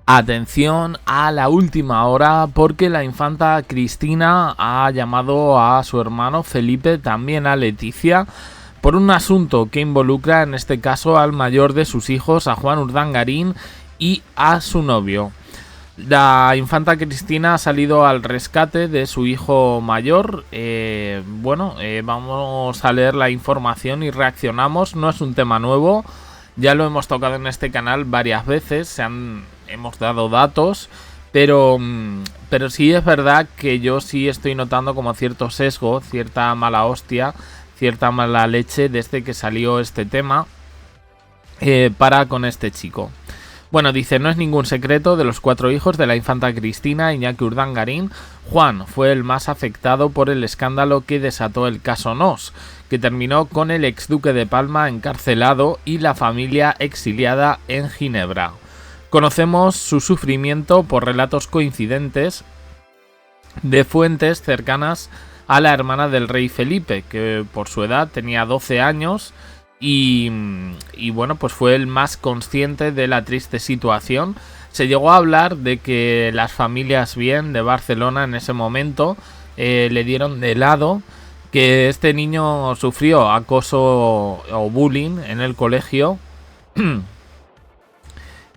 Atención a la última hora porque la infanta Cristina ha llamado a su hermano Felipe, también a Leticia, por un asunto que involucra en este caso al mayor de sus hijos, a Juan Urdangarín, y a su novio. La infanta Cristina ha salido al rescate de su hijo mayor. Vamos a leer la información y reaccionamos. No es un tema nuevo, ya lo hemos tocado en este canal varias veces, hemos dado datos, pero sí es verdad que yo sí estoy notando como cierto sesgo, cierta mala hostia, cierta mala leche desde que salió este tema para con este chico. Bueno, dice, no es ningún secreto, de los 4 hijos de la infanta Cristina, Iñaki Urdangarín, Juan fue el más afectado por el escándalo que desató el caso Nos, que terminó con el exduque de Palma encarcelado y la familia exiliada en Ginebra. Conocemos su sufrimiento por relatos coincidentes de fuentes cercanas a la hermana del rey Felipe, que por su edad tenía 12 años, y bueno, pues fue el más consciente de la triste situación. Se llegó a hablar de que las familias bien de Barcelona en ese momento le dieron de lado, que este niño sufrió acoso o bullying en el colegio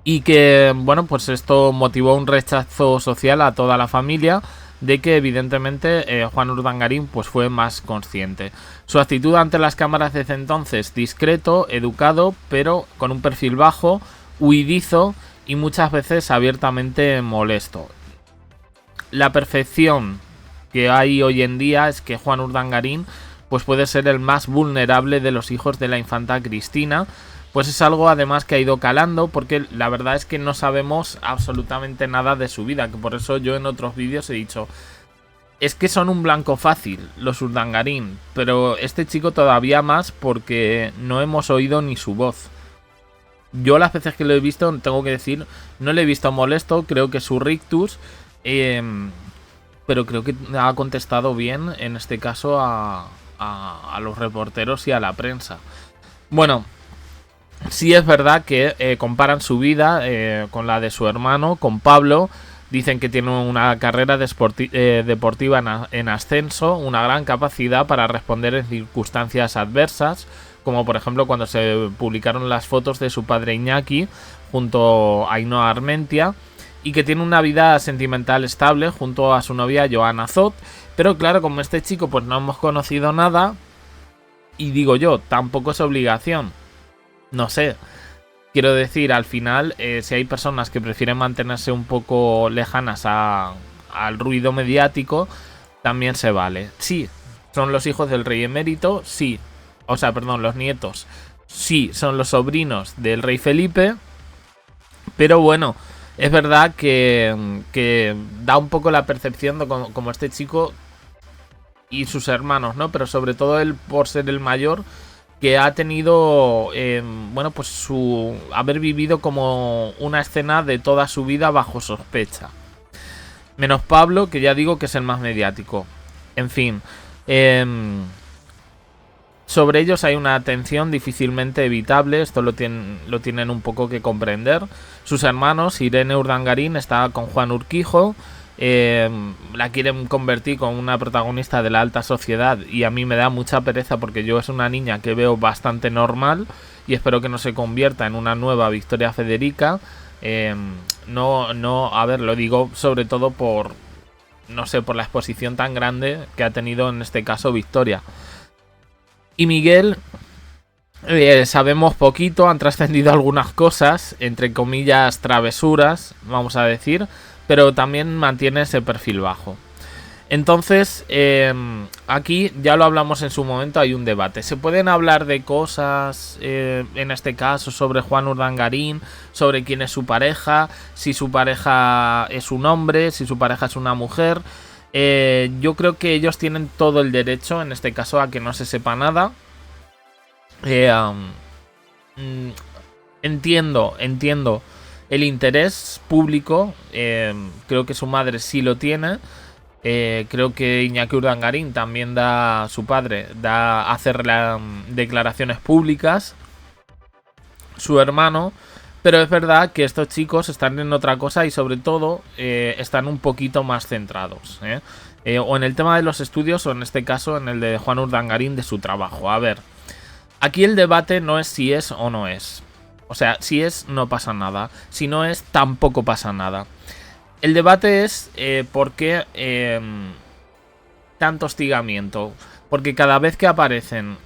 y que, bueno, pues esto motivó un rechazo social a toda la familia, de que evidentemente Juan Urdangarín pues fue más consciente. Su actitud ante las cámaras desde entonces: discreto, educado, pero con un perfil bajo, huidizo y muchas veces abiertamente molesto. La percepción que hay hoy en día es que Juan Urdangarín pues puede ser el más vulnerable de los hijos de la infanta Cristina. Pues es algo además que ha ido calando, porque la verdad es que no sabemos absolutamente nada de su vida, que por eso yo en otros vídeos he dicho, es que son un blanco fácil los Urdangarín, pero este chico todavía más, porque no hemos oído ni su voz. Yo las veces que lo he visto, tengo que decir, no le he visto molesto, creo que su rictus, pero creo que ha contestado bien en este caso a los reporteros y a la prensa. Bueno, sí es verdad que comparan su vida con la de su hermano, con Pablo. Dicen que tiene una carrera deportiva en ascenso, una gran capacidad para responder en circunstancias adversas, como por ejemplo cuando se publicaron las fotos de su padre Iñaki junto a Ainhoa Armentia, y que tiene una vida sentimental estable junto a su novia Joana Zot. Pero claro, como este chico pues no hemos conocido nada, y digo yo, tampoco es obligación. No sé, quiero decir, al final, si hay personas que prefieren mantenerse un poco lejanas al ruido mediático, también se vale. Sí, son los hijos del rey emérito, sí. O sea, perdón, los nietos. Sí, son los sobrinos del rey Felipe. Pero bueno, es verdad que da un poco la percepción de como este chico y sus hermanos, ¿no? Pero sobre todo él, por ser el mayor, que ha tenido, pues haber vivido como una escena de toda su vida bajo sospecha. Menos Pablo, que ya digo que es el más mediático. En fin, sobre ellos hay una tensión difícilmente evitable, esto lo tienen un poco que comprender. Sus hermanos, Irene Urdangarín está con Juan Urquijo, la quieren convertir con una protagonista de la alta sociedad, y a mí me da mucha pereza porque yo es una niña que veo bastante normal y espero que no se convierta en una nueva Victoria Federica. A ver, lo digo sobre todo por la exposición tan grande que ha tenido en este caso Victoria. Y Miguel, sabemos poquito, han trascendido algunas cosas, entre comillas travesuras, vamos a decir, pero también mantiene ese perfil bajo. Entonces, aquí ya lo hablamos en su momento, hay un debate. Se pueden hablar de cosas, en este caso, sobre Juan Urdangarín, sobre quién es su pareja, si su pareja es un hombre, si su pareja es una mujer. Yo creo que ellos tienen todo el derecho, en este caso, a que no se sepa nada. Entiendo el interés público. Creo que su madre sí lo tiene. Creo que Iñaki Urdangarín también su padre hace declaraciones públicas. Su hermano Pero es verdad que estos chicos están en otra cosa y sobre todo están un poquito más centrados, o en el tema de los estudios o en este caso en el de Juan Urdangarín de su trabajo. A ver, aquí el debate no es si es o no es. O sea, si es no pasa nada, si no es tampoco pasa nada. El debate es por qué tanto hostigamiento. Porque cada vez que aparecen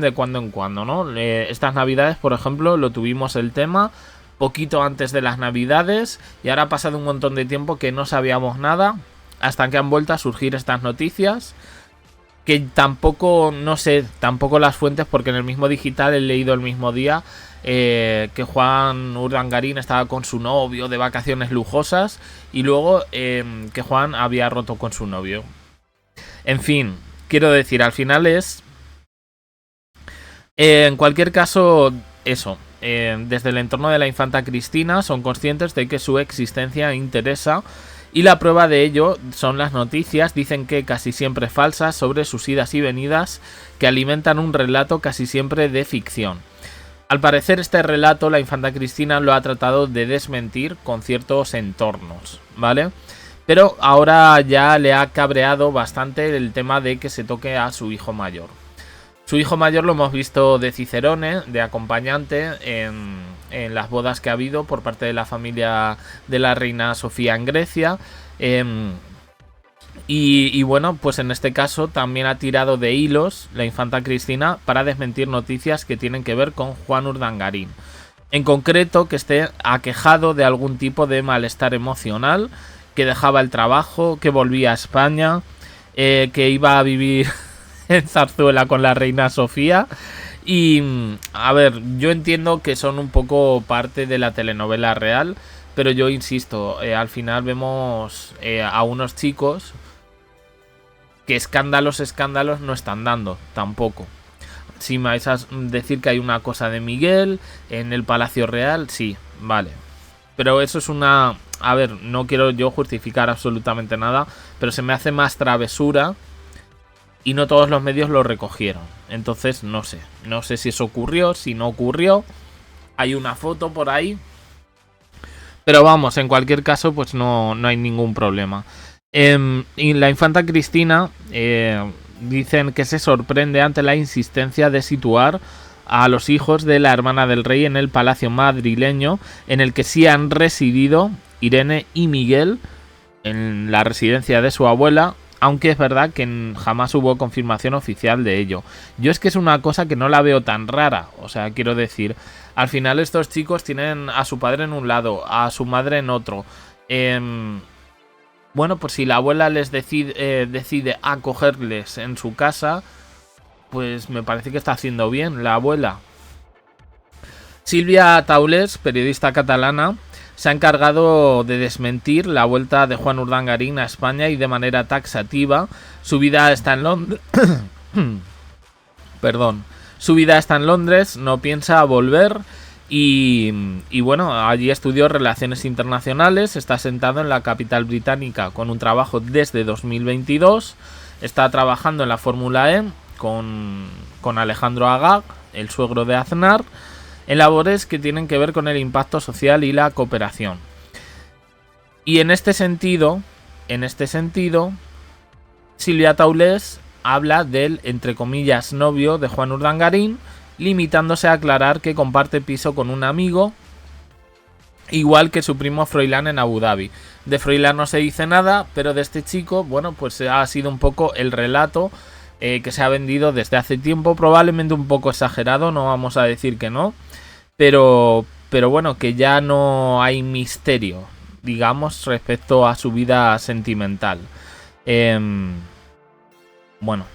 de cuando en cuando, ¿no? Estas navidades, por ejemplo, lo tuvimos el tema poquito antes de las navidades y ahora ha pasado un montón de tiempo que no sabíamos nada hasta que han vuelto a surgir estas noticias que tampoco, no sé, tampoco las fuentes, porque en el mismo Digital he leído el mismo día que Juan Urdangarín estaba con su novio de vacaciones lujosas y luego que Juan había roto con su novio. En fin, quiero decir, al final es... en cualquier caso, eso. Desde el entorno de la infanta Cristina son conscientes de que su existencia interesa y la prueba de ello son las noticias, dicen que casi siempre falsas, sobre sus idas y venidas, que alimentan un relato casi siempre de ficción. Al parecer este relato la infanta Cristina lo ha tratado de desmentir con ciertos entornos, ¿vale? Pero ahora ya le ha cabreado bastante el tema de que se toque a su hijo mayor. Su hijo mayor lo hemos visto de Cicerone, de acompañante en las bodas que ha habido por parte de la familia de la reina Sofía en Grecia. Y bueno, pues en este caso también ha tirado de hilos la infanta Cristina para desmentir noticias que tienen que ver con Juan Urdangarín. En concreto, que esté aquejado de algún tipo de malestar emocional, que dejaba el trabajo, que volvía a España, que iba a vivir en Zarzuela con la reina Sofía. Y a ver, yo entiendo que son un poco parte de la telenovela real, pero yo insisto, al final vemos a unos chicos que escándalos no están dando tampoco. Si me vais a decir que hay una cosa de Miguel en el Palacio Real, sí, vale. Pero eso es una... A ver, no quiero yo justificar absolutamente nada, pero se me hace más travesura y no todos los medios lo recogieron. Entonces, no sé. No sé si eso ocurrió, si no ocurrió. Hay una foto por ahí. Pero vamos, en cualquier caso, pues no hay ningún problema. Y la infanta Cristina dicen que se sorprende ante la insistencia de situar a los hijos de la hermana del rey en el palacio madrileño, en el que sí han residido Irene y Miguel, en la residencia de su abuela, aunque es verdad que jamás hubo confirmación oficial de ello. Yo es que es una cosa que no la veo tan rara, o sea, quiero decir, al final estos chicos tienen a su padre en un lado, a su madre en otro. Bueno, pues si la abuela les decide acogerles en su casa, pues me parece que está haciendo bien la abuela. Silvia Taulés, periodista catalana, se ha encargado de desmentir la vuelta de Juan Urdangarín a España y de manera taxativa. Su vida está en Londres. Perdón. Su vida está en Londres, no piensa volver. Y bueno, allí estudió Relaciones Internacionales, está sentado en la capital británica con un trabajo desde 2022, está trabajando en la Fórmula E con Alejandro Agag, el suegro de Aznar, en labores que tienen que ver con el impacto social y la cooperación. Y en este sentido, Silvia Taulés habla del, entre comillas, novio de Juan Urdangarín, limitándose a aclarar que comparte piso con un amigo, igual que su primo Froilán en Abu Dhabi. De Froilán no se dice nada, pero de este chico, bueno, pues ha sido un poco el relato que se ha vendido desde hace tiempo, probablemente un poco exagerado, no vamos a decir que no, pero bueno, que ya no hay misterio, digamos, respecto a su vida sentimental. Bueno,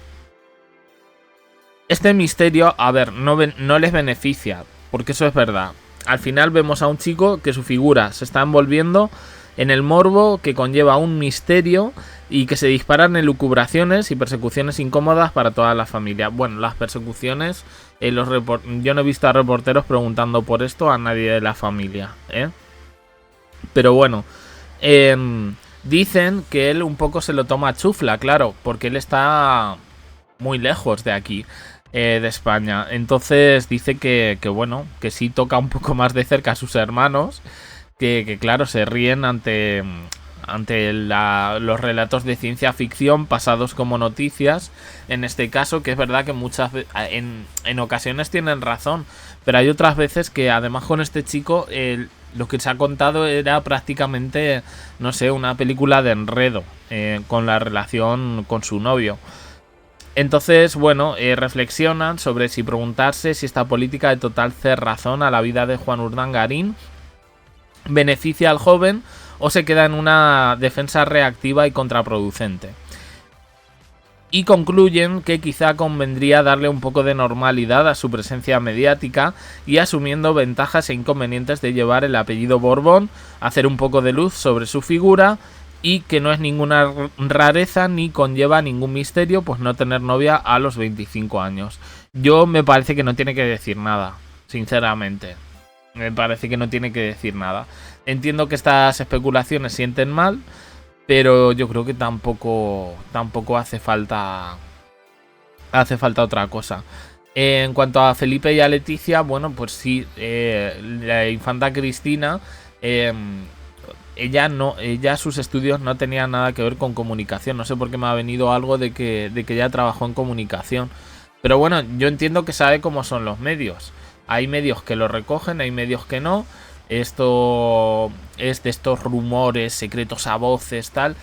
este misterio, a ver, no les beneficia, porque eso es verdad. Al final vemos a un chico que su figura se está envolviendo en el morbo que conlleva un misterio y que se disparan elucubraciones y persecuciones incómodas para toda la familia. Bueno, las persecuciones, yo no he visto a reporteros preguntando por esto a nadie de la familia, ¿eh? Pero bueno, dicen que él un poco se lo toma a chufla, claro, porque él está muy lejos de aquí. de España. Entonces dice que bueno, que sí toca un poco más de cerca a sus hermanos, que claro, se ríen ante los relatos de ciencia ficción pasados como noticias. En este caso, que es verdad que muchas veces, en ocasiones tienen razón, pero hay otras veces que además con este chico lo que se ha contado era prácticamente, no sé, una película de enredo con la relación con su novio. Entonces, bueno, reflexionan sobre si preguntarse si esta política de total cerrazón a la vida de Juan Urdangarín beneficia al joven o se queda en una defensa reactiva y contraproducente. Y concluyen que quizá convendría darle un poco de normalidad a su presencia mediática y asumiendo ventajas e inconvenientes de llevar el apellido Borbón, hacer un poco de luz sobre su figura y que no es ninguna rareza ni conlleva ningún misterio pues no tener novia a los 25 años. Yo me parece que no tiene que decir nada, sinceramente. Me parece que no tiene que decir nada. Entiendo que estas especulaciones sienten mal, pero yo creo que tampoco hace falta otra cosa. En cuanto a Felipe y a Leticia, bueno, pues sí, la infanta Cristina, ella sus estudios no tenían nada que ver con comunicación. No sé por qué me ha venido algo de que ella trabajó en comunicación. Pero bueno, yo entiendo que sabe cómo son los medios. Hay medios que lo recogen, hay medios que no. Esto es de estos rumores, secretos a voces, tal.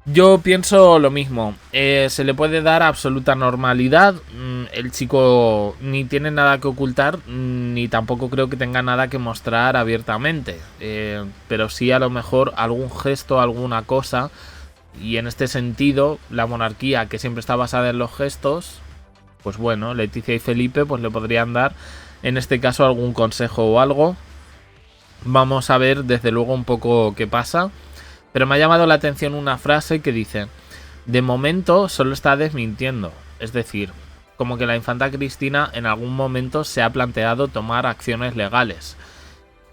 Yo pienso lo mismo. Se le puede dar absoluta normalidad. El chico ni tiene nada que ocultar, ni tampoco creo que tenga nada que mostrar abiertamente. Pero sí a lo mejor algún gesto, alguna cosa. Y en este sentido, la monarquía, que siempre está basada en los gestos, pues bueno, Leticia y Felipe pues le podrían dar en este caso algún consejo o algo. Vamos a ver desde luego un poco qué pasa. Pero me ha llamado la atención una frase que dice: de momento solo está desmintiendo. Es decir, como que la infanta Cristina en algún momento se ha planteado tomar acciones legales.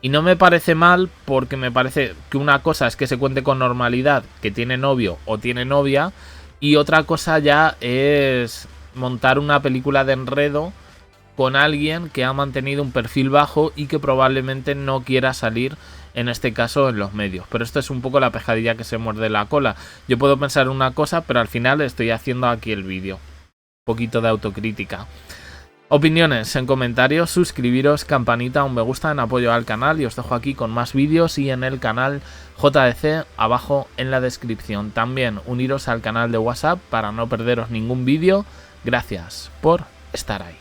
Y no me parece mal, porque me parece que una cosa es que se cuente con normalidad que tiene novio o tiene novia, y otra cosa ya es montar una película de enredo con alguien que ha mantenido un perfil bajo y que probablemente no quiera salir, en este caso, en los medios. Pero esto es un poco la pescadilla que se muerde la cola. Yo puedo pensar una cosa, pero al final estoy haciendo aquí el vídeo. Un poquito de autocrítica. Opiniones en comentarios, suscribiros, campanita, un me gusta en apoyo al canal y os dejo aquí con más vídeos y en el canal JDC abajo en la descripción. También uniros al canal de WhatsApp para no perderos ningún vídeo. Gracias por estar ahí.